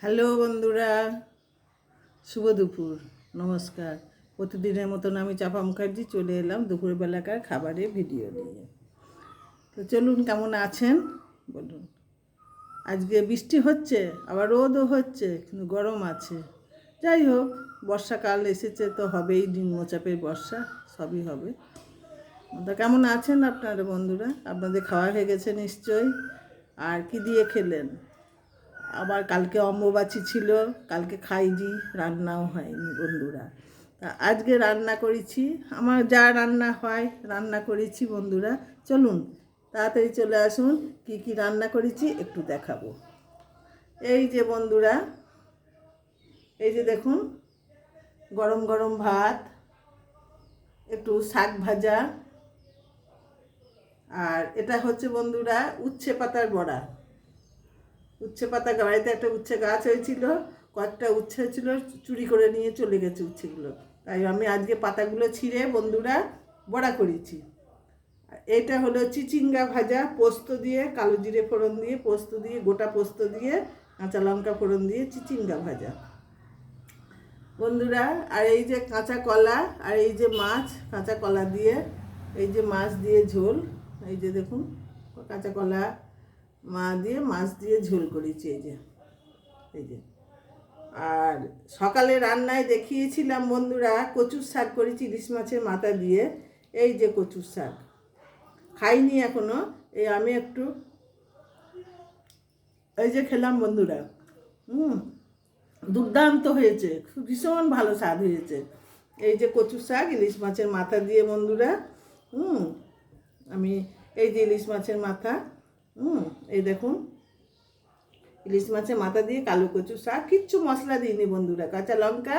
Hello বন্ধুরা, শুভ দুপুর, নমস্কার। প্রতিদিনের মতন আমি চাপা মুখার্জি চলে এলাম দুপুরবেলাকার খাবারের ভিডিও নিয়ে। তো চলুন, কেমন আছেন বলুন। আজকে বৃষ্টি হচ্ছে, আবার রোদও হচ্ছে, কিন্তু গরম আছে। যাই হোক, বর্ষাকাল এসেছে তো হবেই, নিম্নচাপের বর্ষা, সবই হবে। তো কেমন আছেন আপনারা বন্ধুরা? আপনাদের খাওয়া হয়ে গেছে নিশ্চয়ই। আর কি দিয়ে খেলেন? আবার কালকে অম্বুবাচী ছিল, কালকে খাইনি, রান্নাও হয়নি বন্ধুরা। তা আজকে রান্না করেছি, আমার যা রান্না হয় রান্না করেছি বন্ধুরা। চলুন তাড়াতাড়ি চলে আসুন, কি কি রান্না করেছি একটু দেখাবো। এই যে বন্ধুরা, এই যে দেখুন, গরম গরম ভাত, একটু শাক ভাজা, আর এটা হচ্ছে বন্ধুরা উচ্ছে পাতার বড়া। উচ্ছে পাতা, বাড়িতে একটা উচ্ছে গাছ হয়েছিল, কয়েকটা উচ্ছে হয়েছিল, চুরি করে নিয়ে চলে গেছে উচ্ছেগুলো। তাই আমি আজকে পাতাগুলো ছিঁড়ে বন্ধুরা বড়া করেছি। এটা হলো চিচিঙ্গা ভাজা, পোস্ত দিয়ে, কালো জিরে ফোড়ন দিয়ে, পোস্ত দিয়ে, গোটা পোস্ত দিয়ে, কাঁচা লঙ্কা ফোড়ন দিয়ে চিচিঙ্গা ভাজা বন্ধুরা। আর এই যে কাঁচা কলা, আর এই যে মাছ, কাঁচা কলা দিয়ে, এই যে মাছ দিয়ে ঝোল, এই যে দেখুন কাঁচা কলা মাছ দিয়ে ঝোল করেছি। এই যে আর সকালে রান্নায় দেখিয়েছিলাম বন্ধুরা, কচুর শাক করেছি ইলিশ মাছের মাথা দিয়ে। এই যে কচুর শাক খাইনি এখনো, এই আমি একটু এই যে খেলাম বন্ধুরা। দুর্দান্ত হয়েছে, ভীষণ ভালো স্বাদ হয়েছে। এই যে কচুর শাক ইলিশ মাছের মাথা দিয়ে বন্ধুরা। আমি এই যে ইলিশ মাছের মাথা, এই দেখুন ইলিশ মাছের মাথা দিয়ে কালো কচু শাক, কিচ্ছু মশলা দিইনি বন্ধুরা, কাঁচা লঙ্কা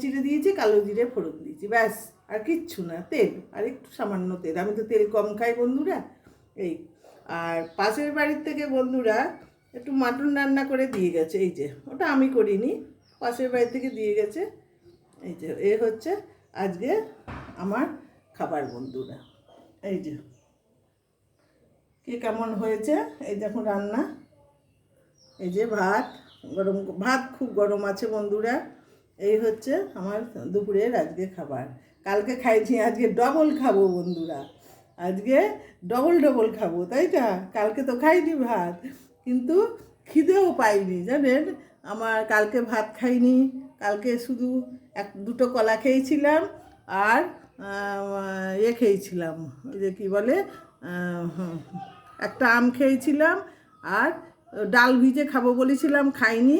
চিড়ে দিয়েছি, কালো জিরে ফোড়ন দিয়েছি, ব্যাস। আর কিচ্ছু না, তেল আর একটু সামান্য তেল, আমি তো তেল কম খাই বন্ধুরা। এই আর পাশের বাড়ির থেকে বন্ধুরা একটু মাটন রান্না করে দিয়ে গেছে, এই যে ওটা আমি করিনি, পাশের বাড়ি থেকে দিয়ে গেছে। এই যে এ হচ্ছে আজকে আমার খাবার বন্ধুরা। এই যে কে কেমন হয়েছে, এই দেখুন রান্না। এই যে ভাত, গরম ভাত খুব গরম আছে বন্ধুরা। এই হচ্ছে আমার দুপুরের আজকে খাবার। কালকে খাইছি, আজকে ডবল খাবো বন্ধুরা। আজকে ডবল খাবো, তাই না? কালকে তো খাইনি ভাত, কিন্তু খিদেও পাইনি জানেন। আমার কালকে ভাত খাইনি, কালকে শুধু দুটো কলা খেয়েছিলাম, আর খেয়েছিলাম, ওই যে কী বলে, একটা আম খেয়েছিলাম, আর ডাল ভিজে খাবো বলেছিলাম, খাইনি,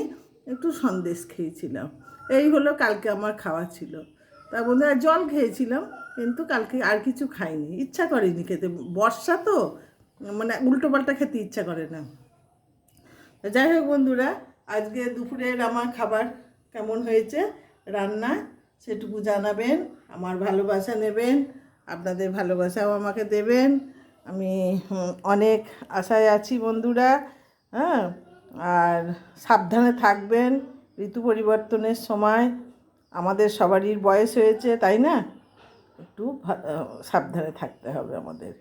একটু সন্দেশ খেয়েছিলাম। এই হলো কালকে আমার খাওয়া ছিল। তার মধ্যে জল খেয়েছিলাম, কিন্তু কালকে আর কিছু খাইনি, ইচ্ছা করেনি খেতে, বর্ষা তো, মানে উল্টোপাল্টা খেতে ইচ্ছা করে না। যাই হোক বন্ধুরা, আজকে দুপুরের আমার খাবার কেমন হয়েছে রান্না সেটুকু জানাবেন, আমার ভালোবাসা নেবেন, আপনাদের ভালোবাসাও আমাকে দেবেন। আমি অনেক আশায় আছি বন্ধুরা। হ্যাঁ, আর সাবধানে থাকবেন, ঋতু পরিবর্তনের সময় আমাদের সবারই বয়স হয়েছে, তাই না? একটু সাবধানে থাকতে হবে আমাদের।